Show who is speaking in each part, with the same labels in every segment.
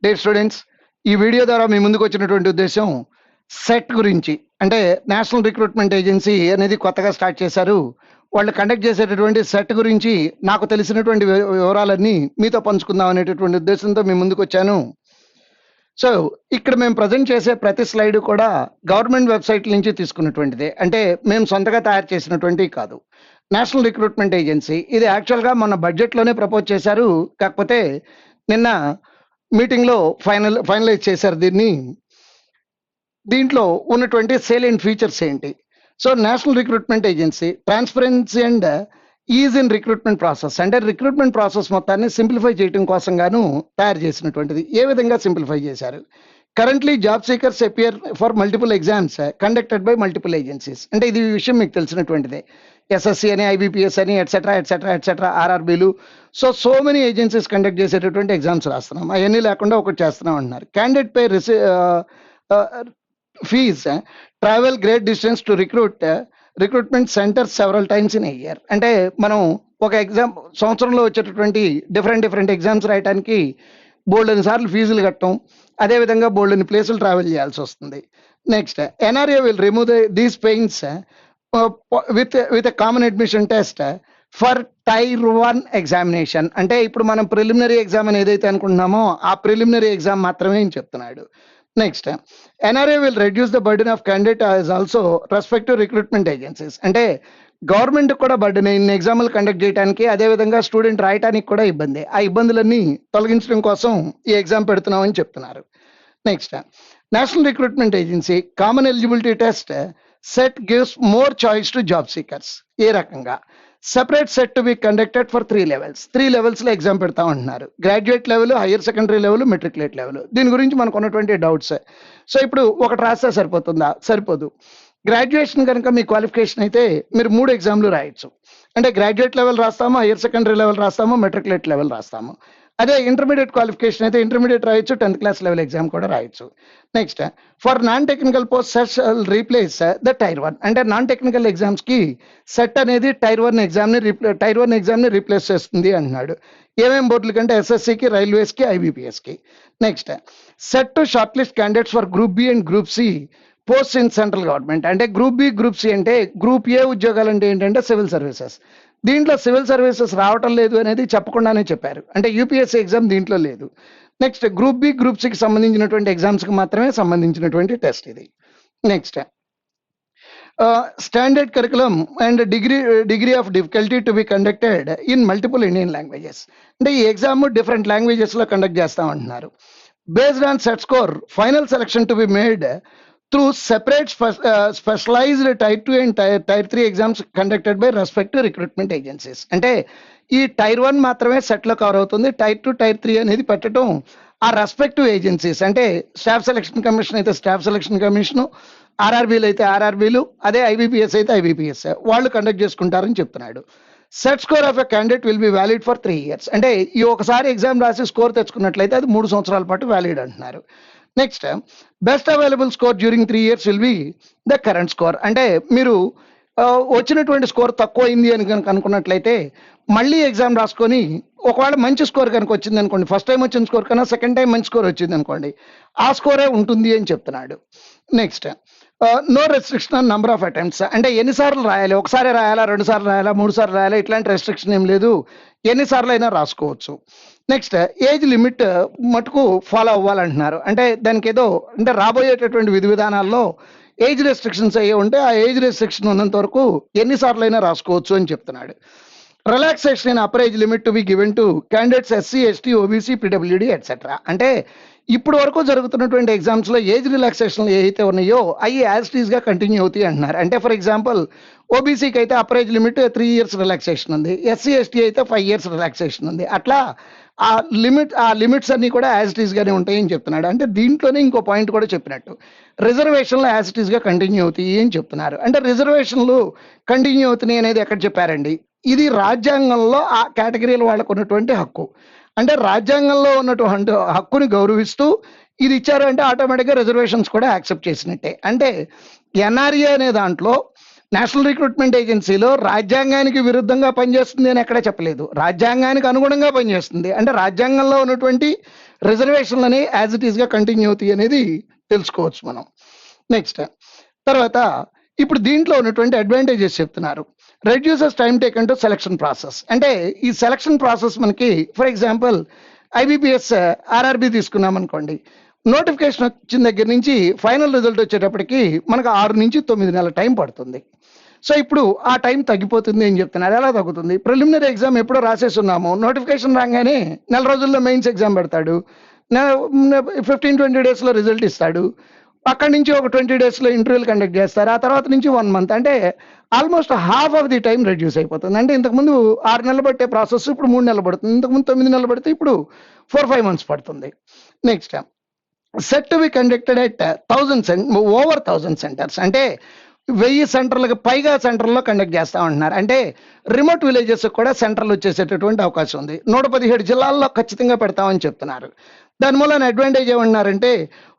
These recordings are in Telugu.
Speaker 1: డియర్ స్టూడెంట్స్, ఈ వీడియో ద్వారా మీ ముందుకు వచ్చినటువంటి ఉద్దేశం సెట్ గురించి. అంటే నేషనల్ రిక్రూట్మెంట్ ఏజెన్సీ అనేది కొత్తగా స్టార్ట్ చేశారు. వాళ్ళు కండక్ట్ చేసేటటువంటి సెట్ గురించి నాకు తెలిసినటువంటి వివరాలన్నీ మీతో పంచుకుందాం అనేటటువంటి ఉద్దేశంతో మీ ముందుకు వచ్చాను. సో ఇక్కడ మేము ప్రజెంట్ చేసే ప్రతి స్లైడ్ కూడా గవర్నమెంట్ వెబ్సైట్ నుంచి తీసుకున్నటువంటిదే. అంటే మేము సొంతగా తయారు చేసినటువంటివి కాదు. నేషనల్ రిక్రూట్మెంట్ ఏజెన్సీ ఇది యాక్చువల్గా మన బడ్జెట్లోనే ప్రపోజ్ చేశారు. కాకపోతే నిన్న మీటింగ్లో ఫైనలైజ్ చేశారు దీన్ని. దీంట్లో ఉన్నటువంటి సేలియంట్ ఫీచర్స్ ఏంటి? So national recruitment agency transparency and ease in recruitment process, అంటే రిక్రూట్మెంట్ ప్రాసెస్ మొత్తాన్ని సింప్లిఫై చేయడం కోసం గాను తయారు చేసినటువంటిది. ఏ విధంగా సింప్లిఫై చేశారు? Currently job seekers appear for multiple exams conducted by multiple agencies. అంటే ఇది విషయం మీకు తెలిసినటువంటిదే. ఎస్ఎస్సి అని, ఐబీపీఎస్ అని, ఎట్సెట్రా ఎట్సెట్రా ఎట్సెట్రా, ఆర్ఆర్బీలు. సో మెనీ ఏజెన్సీస్ కండక్ట్ చేసేటటువంటి ఎగ్జామ్స్ రాస్తున్నాం. అవన్నీ లేకుండా ఒకటి చేస్తున్నాం అంటున్నారు. Candidate pay fees travel great distance to recruitment centres several times in a year. అంటే మనం ఒక ఎగ్జామ్ సంవత్సరంలో వచ్చేటటువంటి డిఫరెంట్ ఎగ్జామ్స్ రాయడానికి బోల్డెన్ సార్లు ఫీజులు కట్టడం, అదేవిధంగా బోల్డెన్ ప్లేసులు ట్రావెల్ చేయాల్సి వస్తుంది. Next, NRA will remove these pains with common admission test for tier 1 examination. అంటే ఇప్పుడు మనం ప్రిలిమినరీ ఎగ్జామ్ అని ఏదైతే అనుకుంటున్నామో ఆ ప్రిలిమినరీ ఎగ్జామ్ మాత్రమే అని చెప్తున్నాడు. Next, NRA will reduce the burden of candidate as also respective recruitment agencies. అంటే గవర్నమెంట్ కూడా బర్డెన్ ఇన్ని ఎగ్జామ్లు కండక్ట్ చేయడానికి, అదేవిధంగా స్టూడెంట్ రాయటానికి కూడా ఇబ్బంది. ఆ ఇబ్బందులన్నీ తొలగించడం కోసం ఈ ఎగ్జామ్ పెడుతున్నామని చెప్తున్నారు. Next, national recruitment agency common eligibility test set gives more choice to job seekers. ఏ రకంగా? Separate set to be conducted for 3 levels. 3 లెవెల్స్లో ఎగ్జామ్ పెడతా ఉంటున్నారు. Graduate level, higher secondary level, matriculate level. దీని గురించి మనకు ఉన్నటువంటి డౌట్స్. సో ఇప్పుడు ఒకటి రాస్తే సరిపోతుందా? సరిపోదు. గ్రాడ్యుయేషన్ కనుక మీ క్వాలిఫికేషన్ అయితే మీరు 3 ఎగ్జామ్లు రాయొచ్చు. అంటే గ్రాడ్యుయేట్ లెవెల్ రాస్తాము, హైయర్ సెకండరీ లెవెల్ రాస్తాము, మెట్రికులేట్ లెవెల్ రాస్తాము. అదే ఇంటర్మీడియట్ క్వాలిఫికేషన్ అయితే ఇంటర్మీడియట్ రాయొచ్చు, 10th క్లాస్ లెవెల్ ఎగ్జామ్ కూడా రాయొచ్చు. Next, for non technical post CET replace the tier 1. అంటే నాన్ టెక్నికల్ ఎగ్జామ్స్ కి సెట్ అనేది టైర్ 1 ఎగ్జామ్ ని రీప్లేస్ చేస్తుంది అంటున్నాడు. ఏమేం బోర్డుల కంటే ఎస్ఎస్సికి, రైల్వేస్కి, ఐబీపీఎస్కి. Next, CET to short list candidates for group B and group C post in central government. అంటే గ్రూప్ బి, గ్రూప్ సి అంటే గ్రూప్ ఏ ఉద్యోగాలు అంటే ఏంటంటే సివిల్ సర్వీసెస్. దీంట్లో సివిల్ సర్వీసెస్ రావటం లేదు అనేది చెప్పకుండానే చెప్పారు. అంటే యూపీఎస్సీ ఎగ్జామ్ దీంట్లో లేదు. నెక్స్ట్, గ్రూప్ బి, గ్రూప్ సికి సంబంధించినటువంటి ఎగ్జామ్స్కి మాత్రమే సంబంధించినటువంటి టెస్ట్ ఇది. Next, standard curriculum and degree of difficulty to be conducted in multiple Indian languages. అంటే ఈ ఎగ్జామ్ డిఫరెంట్ లాంగ్వేజెస్లో కండక్ట్ చేస్తామంటున్నారు. Based on CET score final selection to be made through separate specialised tier 2 and tier 3 exams conducted by respective recruitment agencies. అంటే ఈ టైర్ 1 మాత్రమే సెట్లో కవర్ అవుతుంది. టైర్ 2, టైర్ 3 అనేది పెట్టడం ఆ రెస్పెక్టివ్ ఏజెన్సీస్, అంటే స్టాఫ్ సెలక్షన్ కమిషన్ అయితే స్టాఫ్ సెలక్షన్ కమిషను, ఆర్ఆర్బీలు అయితే ఆర్ఆర్బీలు, అదే ఐబీపీఎస్ అయితే ఐబీపీఎస్ వాళ్ళు కండక్ట్ చేసుకుంటారని చెప్తున్నాడు. Set score of a candidate will be valid for 3 years. అంటే ఈ ఒకసారి ఎగ్జామ్ రాసి స్కోర్ తెచ్చుకున్నట్లయితే అది 3 సంవత్సరాల పాటు వ్యాలిడ్ అంటున్నారు. Next, best available score during 3 years will be the current score. అంటే మీరు వచ్చినటువంటి స్కోర్ తక్కువ అయింది అని కనుక అనుకున్నట్లయితే మళ్ళీ ఎగ్జామ్ రాసుకొని ఒకవేళ మంచి స్కోర్ కనుక వచ్చింది అనుకోండి, ఫస్ట్ టైం వచ్చిన స్కోర్ కన్నా సెకండ్ టైం మంచి స్కోర్ వచ్చింది అనుకోండి, ఆ స్కోరే ఉంటుంది అని చెప్తున్నాడు. Next, no restriction on number of attempts. అంటే ఎన్నిసార్లు రాయాలి? ఒకసారి రాయాలా, 2 సార్లు రాయాలా, 3 సార్లు రాయాలా, ఇట్లాంటి రెస్ట్రిక్షన్ ఏం లేదు. ఎన్నిసార్లు అయినా రాసుకోవచ్చు. నెక్స్ట్, ఏజ్ లిమిట్ మటుకు ఫాలో అవ్వాలంటున్నారు. అంటే దానికి ఏదో అంటే రాబోయేటటువంటి విధి విధానాల్లో ఏజ్ రెస్ట్రిక్షన్స్ అయ్యే ఉంటే ఆ ఏజ్ రెస్ట్రిక్షన్ ఉన్నంత వరకు ఎన్నిసార్లు అయినా రాసుకోవచ్చు అని చెప్తున్నాడు. Relaxation in upper age limit to be given to candidates SC, ST, OBC, PWD etcetera. అంటే ఇప్పుడు వరకు జరుగుతున్నటువంటి ఎగ్జామ్స్లో ఏజ్ రిలాక్సేషన్లు ఏవైతే ఉన్నాయో అవి యాజ్ టీజ్గా కంటిన్యూ అవుతాయి అంటున్నారు. అంటే ఫర్ ఎగ్జాంపుల్ ఓబీసీకి అయితే upper age limit 3 years relaxation ఉంది, ఎస్సీ, ఎస్టీ అయితే 5 years రిలాక్సేషన్ ఉంది. అట్లా ఆ లిమిట్స్ అన్ని కూడా యాజ్ టీజ్గానే ఉంటాయని చెప్తున్నాడు. అంటే దీంట్లోనే ఇంకో పాయింట్ కూడా చెప్పినట్టు రిజర్వేషన్లు యాజ్ టీజ్గా కంటిన్యూ అవుతాయి అని చెప్తున్నారు. అంటే రిజర్వేషన్లు కంటిన్యూ అవుతున్నాయి అనేది ఎక్కడ చెప్పారండి? ఇది రాజ్యాంగంలో ఆ కేటగిరీల వాళ్ళకు ఉన్నటువంటి హక్కు. అంటే రాజ్యాంగంలో ఉన్నటువంటి హక్కుని గౌరవిస్తూ ఇది ఇచ్చారు అంటే ఆటోమేటిక్గా రిజర్వేషన్స్ కూడా యాక్సెప్ట్ చేసినట్టే. అంటే ఎన్ఆర్ఏ అనే దాంట్లో నేషనల్ రిక్రూట్మెంట్ ఏజెన్సీలో రాజ్యాంగానికి విరుద్ధంగా పనిచేస్తుంది అని ఎక్కడా చెప్పలేదు, రాజ్యాంగానికి అనుగుణంగా పనిచేస్తుంది. అంటే రాజ్యాంగంలో ఉన్నటువంటి రిజర్వేషన్లని యాజ్ ఇట్ ఈస్గా కంటిన్యూ అవుతాయి అనేది తెలుసుకోవచ్చు మనం. నెక్స్ట్ తర్వాత ఇప్పుడు దీంట్లో ఉన్నటువంటి అడ్వాంటేజెస్ చెప్తున్నారు. Reduces time taken to selection process. అంటే ఈ సెలక్షన్ ప్రాసెస్ మనకి ఫర్ ఎగ్జాంపుల్ ఐబీపీఎస్ ఆర్ఆర్బీ తీసుకున్నాం అనుకోండి, నోటిఫికేషన్ వచ్చిన దగ్గర నుంచి ఫైనల్ రిజల్ట్ వచ్చేటప్పటికి మనకు 6 నుంచి 9 నెలల టైం పడుతుంది. సో ఇప్పుడు ఆ టైం తగ్గిపోతుంది అని చెప్తున్నారు. ఎలా తగ్గుతుంది? ప్రిలిమినరీ ఎగ్జామ్ ఎప్పుడో రాసేస్తున్నాము, నోటిఫికేషన్ రాగానే నెల రోజుల్లో మెయిన్స్ ఎగ్జామ్ పెడతాడు, 15-20 డేస్లో రిజల్ట్ ఇస్తాడు, అక్కడి నుంచి ఒక 20 డేస్లో ఇంటర్వ్యూలు కండక్ట్ చేస్తారు, ఆ తర్వాత నుంచి 1 మంత్, అంటే almost half of the time reduce అయిపోతుంది. అంటే ఇంతకుముందు 6 నెలలు పట్టే ప్రాసెస్ ఇప్పుడు 3 నెలలు పడుతుంది, ఇంతకుముందు 9 నెలలు పడితే ఇప్పుడు 4-5 మంత్స్ పడుతుంది. Next CET to be conducted at 1000 centres. అంటే 1000 సెంటర్లకు పైగా సెంటర్లో కండక్ట్ చేస్తా ఉంటున్నారు. అంటే రిమోట్ విలేజెస్ కూడా సెంటర్లు వచ్చేసేటటువంటి అవకాశం ఉంది. 117 జిల్లాల్లో ఖచ్చితంగా పెడతామని చెప్తున్నారు. దాని మూలన అడ్వాంటేజ్ ఏమన్నారంటే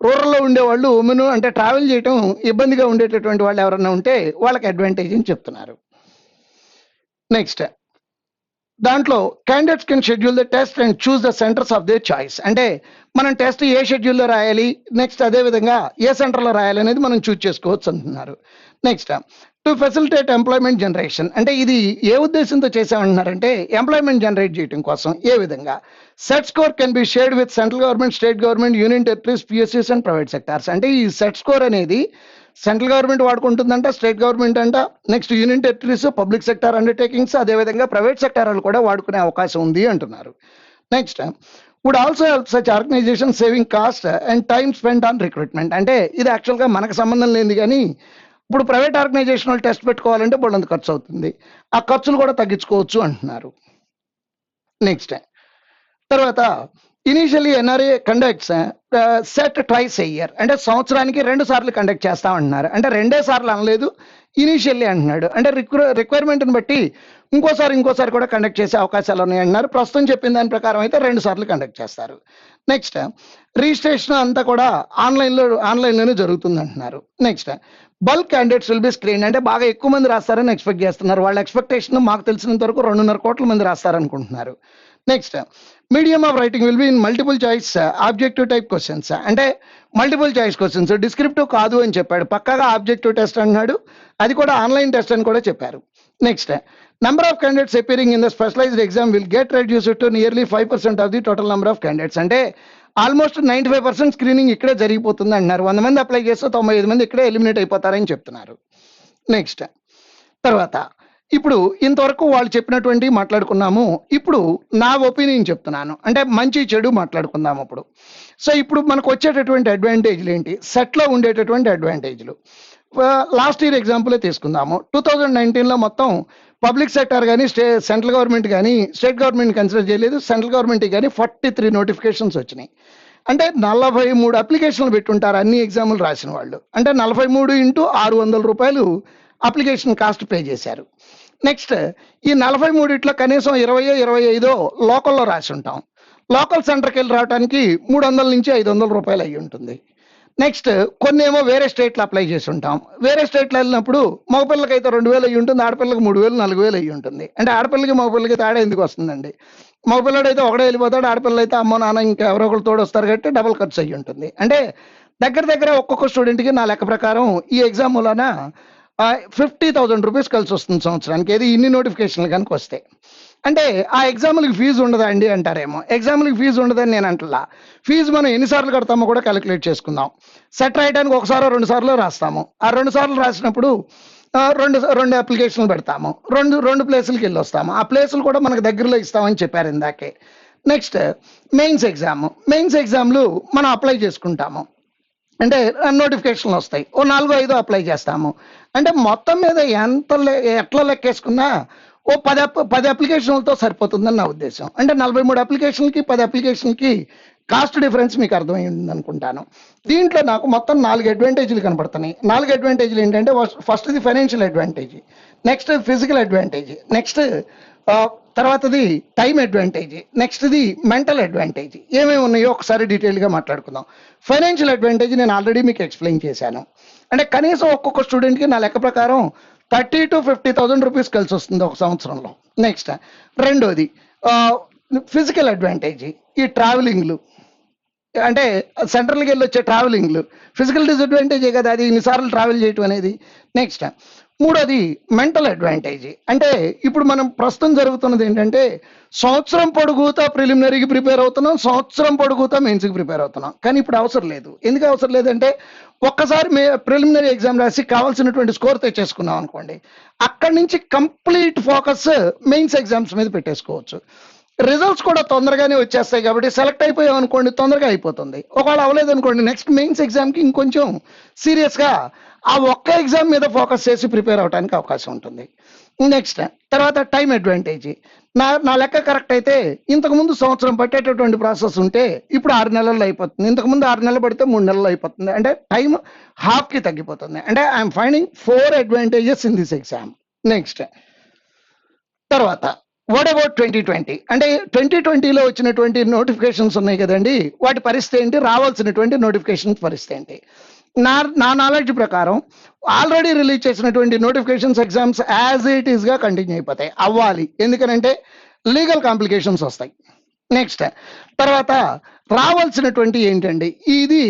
Speaker 1: రూరల్లో ఉండేవాళ్ళు ఉమెన్ అంటే ట్రావెల్ చేయడం ఇబ్బందిగా ఉండేటటువంటి వాళ్ళు ఎవరైనా ఉంటే వాళ్ళకి అడ్వాంటేజ్ అని చెప్తున్నారు. నెక్స్ట్ దాంట్లో candidates can schedule the test and choose the centres of their choice. అంటే మనం టెస్ట్ ఏ షెడ్యూల్లో రాయాలి, నెక్స్ట్ అదేవిధంగా ఏ సెంటర్లో రాయాలి అనేది మనం చూస్ చేసుకోవచ్చు అంటున్నారు. Next to facilitate employment generation. అంటే ఇది ఏ ఉద్దేశంతో చేసామంటున్నారంటే ఎంప్లాయ్మెంట్ జనరేట్ చేయడం కోసం. ఏ విధంగా? Set score can be shared with central government, state government, union territories, PSUs and private sectors. అంటే ఈ సెట్ స్కోర్ అనేది సెంట్రల్ గవర్నమెంట్ వాడుకుంటుందంట, స్టేట్ గవర్నమెంట్ అంట, next union territories, public sector undertakings, అదేవిధంగా ప్రైవేట్ సెక్టార్ వాళ్ళు కూడా వాడుకునే అవకాశం ఉంది అంటున్నారు. Next would also help such organisation saving cost and time spend on recruitment. అంటే ఇది యాక్చువల్గా మనకు సంబంధం లేనిది, కానీ ఇప్పుడు ప్రైవేట్ ఆర్గనైజేషన్ వాళ్ళు టెస్ట్ పెట్టుకోవాలంటే బోల్డంత ఖర్చు అవుతుంది, ఆ ఖర్చులు కూడా తగ్గించుకోవచ్చు అంటున్నారు. నెక్స్ట్ తర్వాత initially NRA conducts CET twice a year. అంటే సంవత్సరానికి 2 సార్లు కండక్ట్ చేస్తా ఉంటున్నారు. అంటే 2 సార్లు అనలేదు, ఇనీషియల్లీ అంటున్నాడు. అంటే రిక్వైర్మెంట్ని బట్టి ఇంకోసారి కూడా కండక్ట్ చేసే అవకాశాలు ఉన్నాయి అంటున్నారు. ప్రస్తుతం చెప్పిన దాని ప్రకారం అయితే 2 సార్లు కండక్ట్ చేస్తారు. నెక్స్ట్ రిజిస్ట్రేషన్ అంతా కూడా ఆన్లైన్లోనే జరుగుతుంది అంటున్నారు. Next bulk candidates will be screen. అంటే బాగా ఎక్కువ మంది రాస్తారని ఎక్స్పెక్ట్ చేస్తున్నారు. వాళ్ళ ఎక్స్పెక్టేషన్ మాకు తెలిసినంత వరకు 2.5 కోట్ల మంది రాస్తారనుకుంటున్నారు. Next medium of writing will be in multiple choice objective type questions. అంటే మల్టిపుల్ చాయిస్ క్వశ్చన్స్, డిస్క్రిప్టివ్ కాదు అని చెప్పాడు, పక్కాగా ఆబ్జెక్టివ్ టెస్ట్ అన్నాడు, అది కూడా ఆన్లైన్ టెస్ట్ అని కూడా చెప్పారు. Next number of candidates appearing in the specialized exam will get reduced to nearly 5% of the total number of candidates. అంటే ఆల్మోస్ట్ 95% స్క్రీనింగ్ ఇక్కడే జరిగిపోతుంది అంటున్నారు. 100 మంది అప్లై చేస్తే 95 మంది ఇక్కడే ఎలిమినేట్ అయిపోతారని చెప్తున్నారు. నెక్స్ట్ తర్వాత ఇప్పుడు ఇంతవరకు వాళ్ళు చెప్పినటువంటి మాట్లాడుకున్నాము. ఇప్పుడు నా ఒపీనియన్ చెప్తున్నాను, అంటే మంచి చెడు మాట్లాడుకుందాము ఇప్పుడు. సో ఇప్పుడు మనకు వచ్చేటటువంటి అడ్వాంటేజ్లు ఏంటి, సెట్లో ఉండేటటువంటి అడ్వాంటేజ్లు. లాస్ట్ ఇయర్ ఎగ్జాంపులే తీసుకుందాము. 2019లో మొత్తం పబ్లిక్ సెక్టార్ కానీ సెంట్రల్ గవర్నమెంట్ కానీ స్టేట్ గవర్నమెంట్ కన్సిడర్ చేయలేదు, సెంట్రల్ గవర్నమెంట్ కానీ 43 నోటిఫికేషన్స్ వచ్చినాయి. అంటే 43 అప్లికేషన్లు పెట్టుంటారు అన్ని ఎగ్జాములు రాసిన వాళ్ళు. అంటే 43 ఇంటూ 600 రూపాయలు అప్లికేషన్ కాస్ట్ పే చేశారు. నెక్స్ట్ ఈ 43 కనీసం 20-25 లోకల్లో రాసి ఉంటాం. లోకల్ సెంటర్కి వెళ్ళి రావడానికి 300 నుంచి 500 రూపాయలు అయ్యి ఉంటుంది. నెక్స్ట్ కొన్ని ఏమో వేరే స్టేట్లో అప్లై చేసి ఉంటాం. వేరే స్టేట్లో వెళ్ళినప్పుడు మగపిల్లలకి అయితే 2000 అయ్యి ఉంటుంది, ఆడపిల్లకి 3000-4000 అయ్యి ఉంటుంది. అంటే ఆడపిల్లకి మగపిల్లకి తేడా ఎందుకు వస్తుందండి? మగపిల్లడు అయితే ఒకడే వెళ్ళిపోతాడు, ఆడపిల్ల అయితే అమ్మో నాన్న ఇంకా ఎవరో ఒకరు తోడు వస్తారు కాబట్టి డబుల్ ఖర్చు అయ్యి ఉంటుంది. అంటే దగ్గర ఒక్కొక్క స్టూడెంట్కి నా లెక్క ప్రకారం ఈ ఎగ్జామ్ వలన 50,000 రూపీస్ కలిసి వస్తుంది సంవత్సరానికి, ఏది ఇన్ని నోటిఫికేషన్లు కనుక వస్తే. అంటే ఆ ఎగ్జామ్లకి ఫీజు ఉండదా అండి అంటారేమో. ఎగ్జామ్లకి ఫీజు ఉండదని నేను అంటలా. ఫీజు మనం ఎన్నిసార్లు కడతామో కూడా క్యాలిక్యులేట్ చేసుకుందాం. సెట్ రాయడానికి 1-2 సార్లు రాస్తాము. ఆ 2 సార్లు రాసినప్పుడు రెండు అప్లికేషన్లు పెడతాము, రెండు ప్లేసులకి వెళ్ళి వస్తాము. ఆ ప్లేసులు కూడా మనకు దగ్గరలో ఇస్తామని చెప్పారు ఇందాకే. నెక్స్ట్ మెయిన్స్ ఎగ్జామ్లు మనం అప్లై చేసుకుంటాము. అంటే నోటిఫికేషన్లు వస్తాయి, 4-5 అప్లై చేస్తాము. అంటే మొత్తం మీద ఎట్లా లెక్కేసుకున్నా 10 అప్లికేషన్లతో సరిపోతుందని నా ఉద్దేశం. అంటే 43 అప్లికేషన్లకి 10 అప్లికేషన్కి కాస్ట్ డిఫరెన్స్ మీకు అర్థమైంది అనుకుంటాను. దీంట్లో నాకు మొత్తం 4 అడ్వాంటేజ్లు కనపడుతున్నాయి. 4 అడ్వాంటేజ్లు ఏంటంటే ఫస్ట్ది financial advantage, next physical advantage, next తర్వాతది టైం అడ్వాంటేజ్, నెక్స్ట్ది మెంటల్ అడ్వాంటేజ్. ఏమేమి ఉన్నాయో ఒకసారి డీటెయిల్గా మాట్లాడుకుందాం. ఫైనాన్షియల్ అడ్వాంటేజ్ నేను ఆల్రెడీ మీకు ఎక్స్ప్లెయిన్ చేశాను. అంటే కనీసం ఒక్కొక్క స్టూడెంట్కి నా లెక్క ప్రకారం 30,000 to 50,000 రూపీస్ కలిసి వస్తుంది ఒక సంవత్సరంలో. నెక్స్ట్ రెండోది ఫిజికల్ అడ్వాంటేజ్, ఈ ట్రావెలింగ్లు అంటే సెంట్రల్కి వెళ్ళి వచ్చే ట్రావెలింగ్లు ఫిజికల్ డిసడ్వాంటేజే కదా, అది ఇన్నిసార్లు ట్రావెల్ చేయటం అనేది. నెక్స్ట్ మూడోది మెంటల్ అడ్వాంటేజ్, అంటే ఇప్పుడు మనం ప్రస్తుతం జరుగుతున్నది ఏంటంటే సంవత్సరం పొడుగుతా ప్రిలిమినరీకి ప్రిపేర్ అవుతున్నాం, సంవత్సరం పొడుగుతా మెయిన్స్కి ప్రిపేర్ అవుతున్నాం. కానీ ఇప్పుడు అవసరం లేదు. ఎందుకు అవసరం లేదంటే ఒక్కసారి ప్రిలిమినరీ ఎగ్జామ్ రాసి కావాల్సినటువంటి స్కోర్ తెచ్చేసుకున్నాం అనుకోండి, అక్కడి నుంచి కంప్లీట్ ఫోకస్ మెయిన్స్ ఎగ్జామ్స్ మీద పెట్టేసుకోవచ్చు. రిజల్ట్స్ కూడా తొందరగానే వచ్చేస్తాయి కాబట్టి సెలెక్ట్ అయిపోయాం అనుకోండి తొందరగా అయిపోతుంది. ఒకవేళ అవ్వలేదు అనుకోండి నెక్స్ట్ మెయిన్స్ ఎగ్జామ్కి ఇంకొంచెం సీరియస్గా ఆ ఒక్క ఎగ్జామ్ మీద ఫోకస్ చేసి ప్రిపేర్ అవడానికి అవకాశం ఉంటుంది. నెక్స్ట్ తర్వాత టైం అడ్వాంటేజ్, నా లెక్క కరెక్ట్ అయితే ఇంతకుముందు సంవత్సరం పట్టేటటువంటి ప్రాసెస్ ఉంటే ఇప్పుడు 6 నెలల్లో అయిపోతుంది. ఇంతకుముందు 6 నెలలు పడితే 3 నెలల్లో అయిపోతుంది. అంటే టైం హాఫ్కి తగ్గిపోతుంది. అంటే I'm finding 4 advantages in this exam. Next తర్వాత వాట్ అబౌట్ 2020, అంటే 2020లో వచ్చినటువంటి నోటిఫికేషన్స్ ఉన్నాయి కదండి, వాటి పరిస్థితి ఏంటి, రావాల్సినటువంటి నోటిఫికేషన్స్ పరిస్థితి ఏంటి? నా నాలెడ్జ్ ప్రకారం ఆల్రెడీ రిలీజ్ చేసినటువంటి నోటిఫికేషన్స్ ఎగ్జామ్స్ యాజ్ ఇట్ ఈస్గా కంటిన్యూ అయిపోతాయి, అవ్వాలి. ఎందుకనంటే లీగల్ కాంప్లికేషన్స్ వస్తాయి. నెక్స్ట్ తర్వాత రావాల్సినటువంటి ఏంటండి, ఇది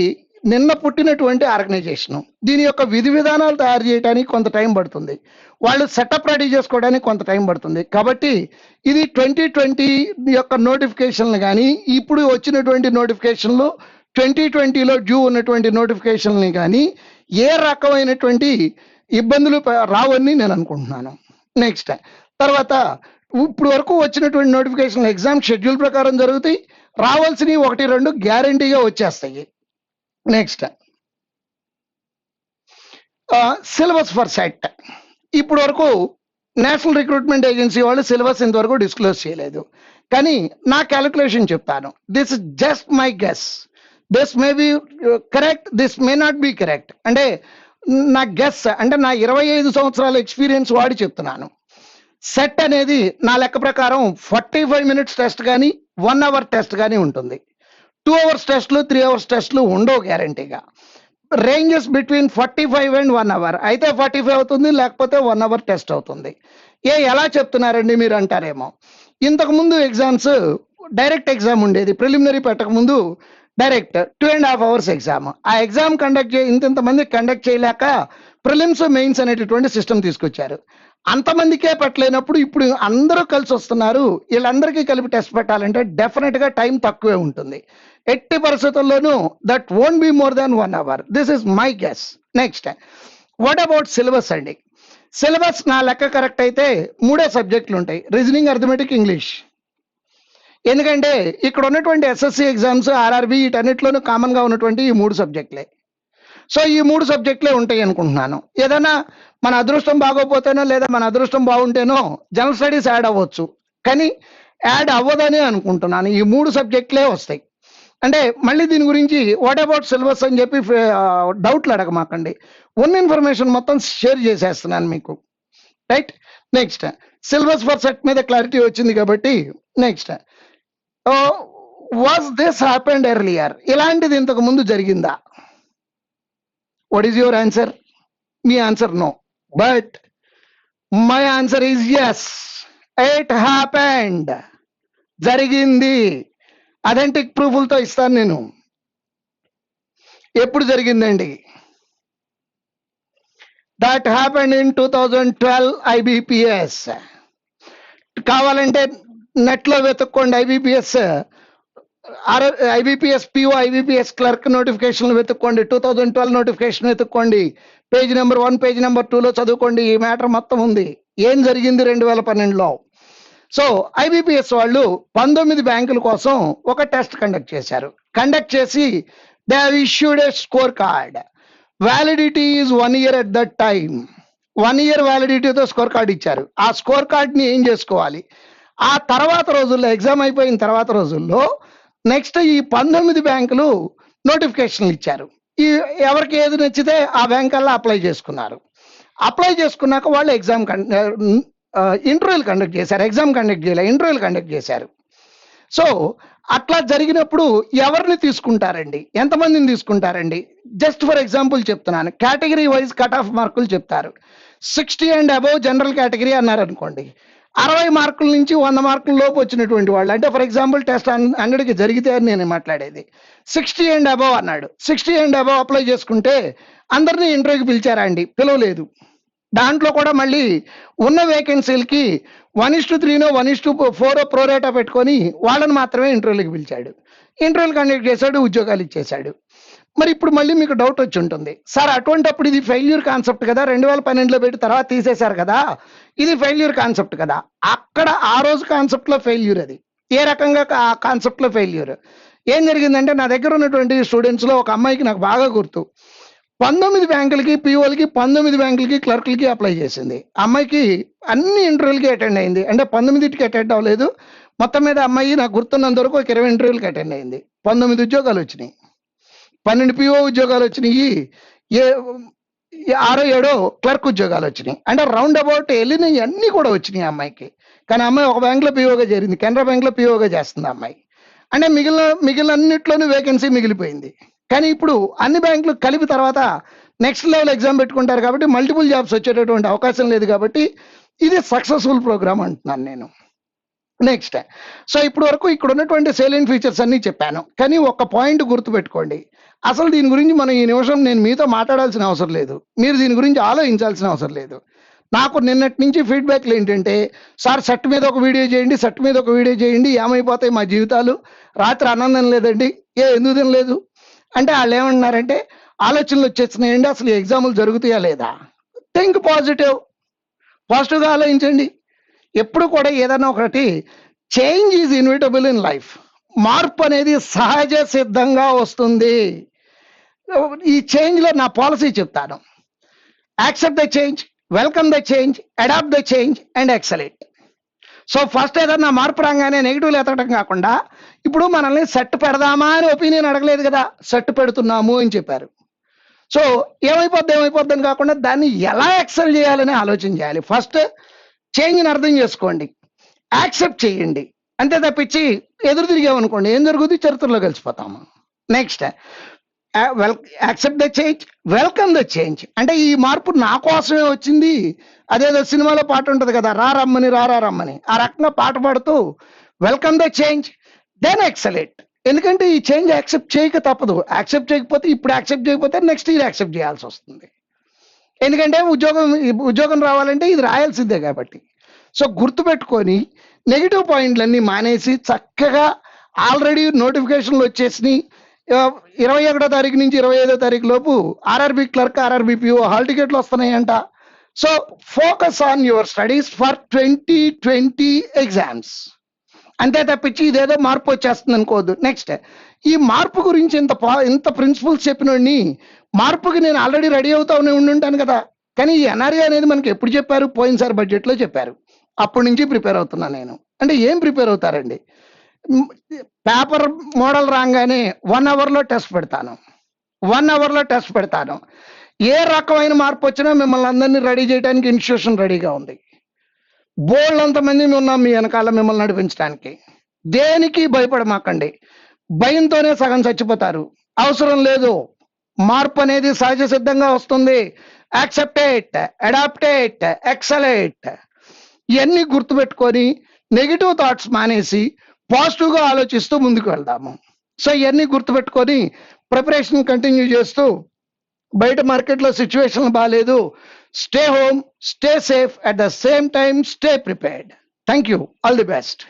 Speaker 1: నిన్న పుట్టినటువంటి ఆర్గనైజేషన్, దీని యొక్క విధి విధానాలు తయారు చేయడానికి కొంత టైం పడుతుంది, వాళ్ళు సెటప్ రెడీ చేసుకోవడానికి కొంత టైం పడుతుంది. కాబట్టి ఇది 2020 యొక్క నోటిఫికేషన్లు కానీ ఇప్పుడు వచ్చినటువంటి నోటిఫికేషన్లు 2020లో డ్యూ ఉన్నటువంటి నోటిఫికేషన్ని కానీ ఏ రకమైనటువంటి ఇబ్బందులు రావని నేను అనుకుంటున్నాను. నెక్స్ట్ తర్వాత ఇప్పుడు వరకు వచ్చినటువంటి నోటిఫికేషన్ ఎగ్జామ్ షెడ్యూల్ ప్రకారం జరుగుతాయి, రావాల్సినవి 1-2 గ్యారంటీగా వచ్చేస్తాయి. నెక్స్ట్ సిలబస్ ఫర్ సెట్, ఇప్పుడు వరకు నేషనల్ రిక్రూట్మెంట్ ఏజెన్సీ వాళ్ళు సిలబస్ ఇంతవరకు డిస్క్లోజ్ చేయలేదు. కానీ నా క్యాలిక్యులేషన్ చెప్తాను, this just my guess, this may be correct, this may not be correct. అంటే నా గెస్ అంటే నా 25 సంవత్సరాల ఎక్స్పీరియన్స్ వాడి చెప్తున్నాను. సెట్ అనేది నా లెక్క ప్రకారం 45 minutes టెస్ట్ కానీ 1 hour టెస్ట్ కానీ ఉంటుంది. 2 hours టెస్ట్లు 3 hours టెస్ట్లు ఉండవు గ్యారంటీగా. రేంజెస్ బిట్వీన్ 45 and 1 hour, అయితే 45 అవుతుంది, లేకపోతే 1 hour టెస్ట్ అవుతుంది. ఎలా చెప్తున్నారండి మీరు అంటారేమో. ఇంతకుముందు ఎగ్జామ్స్ డైరెక్ట్ ఎగ్జామ్ ఉండేది, ప్రిలిమినరీ పెట్టక ముందు డైరెక్ట్ 2.5 hours ఎగ్జామ్. ఆ ఎగ్జామ్ ఇంతమంది కండక్ట్ చేయలేక ప్రిలిమ్స్ మెయిన్స్ అనేటటువంటి సిస్టమ్ తీసుకొచ్చారు. అంతమందికే పెట్టలేనప్పుడు ఇప్పుడు అందరూ కలిసి వస్తున్నారు, వీళ్ళందరికీ కలిపి టెస్ట్ పెట్టాలంటే డెఫినెట్గా టైం తక్కువే ఉంటుంది. ఎట్టి పరిస్థితుల్లోనూ that won't be more than 1 hour. This is my guess. Next what about syllabus అండి. సిలబస్ నా లెక్క కరెక్ట్ అయితే 3 సబ్జెక్టులు ఉంటాయి, రీజనింగ్, అర్థమెటిక్, ఇంగ్లీష్. ఎందుకంటే ఇక్కడ ఉన్నటువంటి ఎస్ఎస్సి ఎగ్జామ్స్, ఆర్ఆర్బి, వీటన్నిటిలోనూ కామన్గా ఉన్నటువంటి ఈ 3 సబ్జెక్టులే. సో ఈ 3 సబ్జెక్టులే ఉంటాయి అనుకుంటున్నాను. ఏదైనా మన అదృష్టం బాగోపోతేనో లేదా మన అదృష్టం బాగుంటేనో జనరల్ స్టడీస్ యాడ్ అవ్వచ్చు, కానీ యాడ్ అవ్వదని అనుకుంటున్నాను. ఈ 3 సబ్జెక్టులే వస్తాయి. అంటే మళ్ళీ దీని గురించి వాట్ అబౌట్ సిలబస్ అని చెప్పి డౌట్లు అడగమాకండి, ఉన్న ఇన్ఫర్మేషన్ మొత్తం షేర్ చేసేస్తున్నాను మీకు, right. Next syllabus for CET మీద క్లారిటీ వచ్చింది కాబట్టి next was this happened earlier, ఇలాంటిది ఇంతకు ముందు జరిగిందా? What is your answer? మీ answer no, but my answer is yes, it happened, జరిగింది. అథెంటిక్ ప్రూఫ్లతో ఇస్తాను నేను. ఎప్పుడు జరిగిందండి? That happened in 2012 IBPS. కావాలంటే నెట్లో వెతుక్కోండి, IBPS PO, IBPS clerk notification వెతుక్కోండి, 2012 నోటిఫికేషన్ వెతుక్కోండి, పేజ్ నెంబర్ 1, పేజ్ నెంబర్ 2లో చదువుకోండి. ఈ మ్యాటర్ మొత్తం ఉంది, ఏం జరిగింది 2012లో. సో ఐబిపిఎస్ వాళ్ళు 19 బ్యాంకుల కోసం ఒక టెస్ట్ కండక్ట్ చేశారు. కండక్ట్ చేసి they have issued a score card. Validity is 1 year at that time. 1 year వ్యాలిడిటీతో స్కోర్ కార్డ్ ఇచ్చారు. ఆ స్కోర్ కార్డ్ని ఏం చేసుకోవాలి? ఆ తర్వాత రోజుల్లో, ఎగ్జామ్ అయిపోయిన తర్వాత రోజుల్లో నెక్స్ట్ ఈ 19 బ్యాంకులు నోటిఫికేషన్లు ఇచ్చారు. ఈ ఎవరికి ఏది నచ్చితే ఆ బ్యాంక్ అలా అప్లై చేసుకున్నారు. అప్లై చేసుకున్నాక వాళ్ళు ఇంటర్వ్యూలు కండక్ట్ చేశారు, ఎగ్జామ్ కండక్ట్ చేయలే, ఇంటర్వ్యూలు కండక్ట్ చేశారు. సో అట్లా జరిగినప్పుడు ఎవరిని తీసుకుంటారండి, ఎంతమందిని తీసుకుంటారండి? జస్ట్ ఫర్ ఎగ్జాంపుల్ చెప్తున్నాను, కేటగిరీ వైజ్ కట్ ఆఫ్ మార్కులు చెప్తారు. 60 అండ్ అబవ్ జనరల్ కేటగిరీ అన్నారు అనుకోండి. 60 మార్కుల నుంచి 100 మార్కుల లోపు వచ్చినటువంటి వాళ్ళు, అంటే ఫర్ ఎగ్జాంపుల్ టెస్ట్ 100కి జరిగితే అని నేను మాట్లాడేది. 60 అండ్ అబవ్ అన్నాడు. 60 అండ్ అబవ్ అప్లై చేసుకుంటే అందరినీ ఇంటర్వ్యూకి పిలిచారా అండి? పిలవలేదు. దాంట్లో కూడా మళ్ళీ ఉన్న వేకెన్సీలకి 1:3 1:4 ప్రోరేటా పెట్టుకొని వాళ్ళని మాత్రమే ఇంటర్వ్యూలకు పిలిచాడు. ఇంటర్వ్యూలు కండక్ట్ చేశాడు, ఉద్యోగాలు ఇచ్చేశాడు. మరి ఇప్పుడు మళ్ళీ మీకు డౌట్ వచ్చి ఉంటుంది, సార్ అటువంటిప్పుడు ఇది ఫెయిల్యూర్ కాన్సెప్ట్ కదా, 2012లో పెట్టి తర్వాత తీసేశారు కదా, ఇది ఫెయిల్యూర్ కాన్సెప్ట్ కదా. అక్కడ ఆ రోజు కాన్సెప్ట్లో ఫెయిల్యూర్. అది ఏ రకంగా ఆ కాన్సెప్ట్లో ఫెయిల్యూర్? ఏం జరిగిందంటే, నా దగ్గర ఉన్నటువంటి స్టూడెంట్స్లో ఒక అమ్మాయికి నాకు బాగా గుర్తు, 19 బ్యాంకులకి, పిఓలకి, 19 బ్యాంకులకి, క్లర్క్లకి అప్లై చేసింది. అమ్మాయికి అన్ని ఇంటర్వ్యూలకి అటెండ్ అయింది. అంటే 19కి అటెండ్ అవ్వలేదు. మొత్తం మీద అమ్మాయి నాకు గుర్తున్నంత వరకు ఒక 20 ఇంటర్వ్యూలకి అటెండ్ అయింది. 19 ఉద్యోగాలు వచ్చినాయి. 12 పిఓ ఉద్యోగాలు వచ్చినాయి. 6-7 క్లర్క్ ఉద్యోగాలు వచ్చినాయి. అంటే రౌండ్ అబౌట్ వెళ్ళినవి అన్నీ కూడా వచ్చినాయి అమ్మాయికి. కానీ అమ్మాయి ఒక బ్యాంకులో పిఓగా చేరింది. కెనరా బ్యాంక్లో పిఓగా చేస్తుంది అమ్మాయి. అంటే మిగిలిన అన్నిట్లోనూ వేకెన్సీ మిగిలిపోయింది. కానీ ఇప్పుడు అన్ని బ్యాంకులు కలిపి తర్వాత నెక్స్ట్ లెవెల్ ఎగ్జామ్ పెట్టుకుంటారు కాబట్టి మల్టిపుల్ జాబ్స్ వచ్చేటటువంటి అవకాశం లేదు. కాబట్టి ఇది సక్సెస్ఫుల్ ప్రోగ్రామ్ అంటున్నాను నేను. నెక్స్ట్, సో ఇప్పుడు వరకు ఇక్కడ ఉన్నటువంటి సేలియెంట్ ఫీచర్స్ అన్నీ చెప్పాను. కానీ ఒక పాయింట్ గుర్తుపెట్టుకోండి, అసలు దీని గురించి మనం ఈ నిమిషం నేను మీతో మాట్లాడాల్సిన అవసరం లేదు. మీరు దీని గురించి ఆలోచించాల్సిన అవసరం లేదు. నాకు నిన్నటి నుంచి ఫీడ్బ్యాక్లు ఏంటంటే, సార్ సెట్ మీద ఒక వీడియో చేయండి, సెట్ మీద ఒక వీడియో చేయండి, ఏమైపోతాయి మా జీవితాలు, రాత్రి ఆనందం లేదండి, ఎందుకు తినలేదు అంటే వాళ్ళు ఏమంటున్నారంటే, ఆలోచనలు వచ్చేస్తున్నాయండి, అసలు ఎగ్జాములు జరుగుతాయా లేదా. థింక్ పాజిటివ్, పాజిటివ్గా ఆలోచించండి. ఎప్పుడు కూడా ఏదైనా ఒకటి, change is inevitable in life. మార్పు అనేది సహజ సిద్ధంగా వస్తుంది. ఈ చేంజ్లో నా పాలసీ చెప్తాను. Accept the change, welcome the change, adapt the change and excellent. So first ఏదన్నా మార్పు రాగానే నెగిటివ్లు ఎత్తడం కాకుండా, ఇప్పుడు మనల్ని సెట్ పెడదామా అని ఒపీనియన్ అడగలేదు కదా, సెట్ పెడుతున్నాము అని చెప్పారు. సో ఏమైపోద్ది అని కాకుండా దాన్ని ఎలా ఎక్సెల్ చేయాలని ఆలోచన చేయాలి. ఫస్ట్ చేంజ్ని అర్థం చేసుకోండి, యాక్సెప్ట్ చేయండి. అంతే తప్పించి ఎదురు తిరిగామనుకోండి ఏం జరుగుతుంది, చరిత్రలో కలిసిపోతాము. Next, accept the change, welcome the change. అంటే ఈ మార్పు నా కోసమే వచ్చింది. అదేదో సినిమాలో పాట ఉంటుంది కదా, రమ్మని రమ్మని, ఆ రకంగా పాట పాడుతూ welcome the change, then excellent. ఎందుకంటే ఈ చేంజ్ యాక్సెప్ట్ చేయక తప్పదు. యాక్సెప్ట్ చేయకపోతే, ఇప్పుడు యాక్సెప్ట్ చేయకపోతే నెక్స్ట్ ఇయర్ యాక్సెప్ట్ చేయాల్సి వస్తుంది. ఎందుకంటే ఉద్యోగం రావాలంటే ఇది రాయాల్సిందే కాబట్టి. సో గుర్తుపెట్టుకొని నెగిటివ్ పాయింట్లన్నీ మానేసి చక్కగా, ఆల్రెడీ నోటిఫికేషన్లు వచ్చేసినాయి. 21వ తారీఖు నుంచి 25వ తారీఖు లోపు RRB clerk, RRB PO hall టికెట్లు వస్తున్నాయంట. So focus on your studies for 2020 exams. అంతే తప్పించి ఇదేదో మార్పు వచ్చేస్తుంది అనుకోవద్దు. నెక్స్ట్, ఈ మార్పు గురించి ఇంత ప్రిన్సిపల్స్ చెప్పినోడిని, మార్పుకి నేను ఆల్రెడీ రెడీ అవుతానే ఉండుంటాను కదా. కానీ ఈ ఎన్ఆర్ఏ అనేది మనకి ఎప్పుడు చెప్పారు? పోయినసారి బడ్జెట్లో చెప్పారు. అప్పటి నుంచి ప్రిపేర్ అవుతున్నా నేను. అంటే ఏం ప్రిపేర్ అవుతారండి, పేపర్ మోడల్ రాగానే 1 అవర్లో టెస్ట్ పెడతాను. 1 అవర్లో టెస్ట్ పెడతాను. ఏ రకమైన మార్పు వచ్చినా మిమ్మల్ని అందరినీ రెడీ చేయడానికి ఇన్స్టిట్యూషన్ రెడీగా ఉంది. బోళ్ళంతమంది ఉన్నాం మీ వెనకాల మిమ్మల్ని నడిపించడానికి. దేనికి భయపడమాకండి. భయంతోనే సగం చచ్చిపోతారు. అవసరం లేదు. మార్పు అనేది సహజ సిద్ధంగా వస్తుంది. Accept it, adapt it, excellent. ఇవన్నీ గుర్తుపెట్టుకొని నెగిటివ్ థాట్స్ మానేసి పాజిటివ్గా ఆలోచిస్తూ ముందుకు వెళ్దాము. సో ఇవన్నీ గుర్తుపెట్టుకొని ప్రిపరేషన్ కంటిన్యూ చేస్తూ, బయట మార్కెట్లో సిచ్యువేషన్ బాగాలేదు, stay home, stay safe, at the same time stay prepared. Thank you, all the best.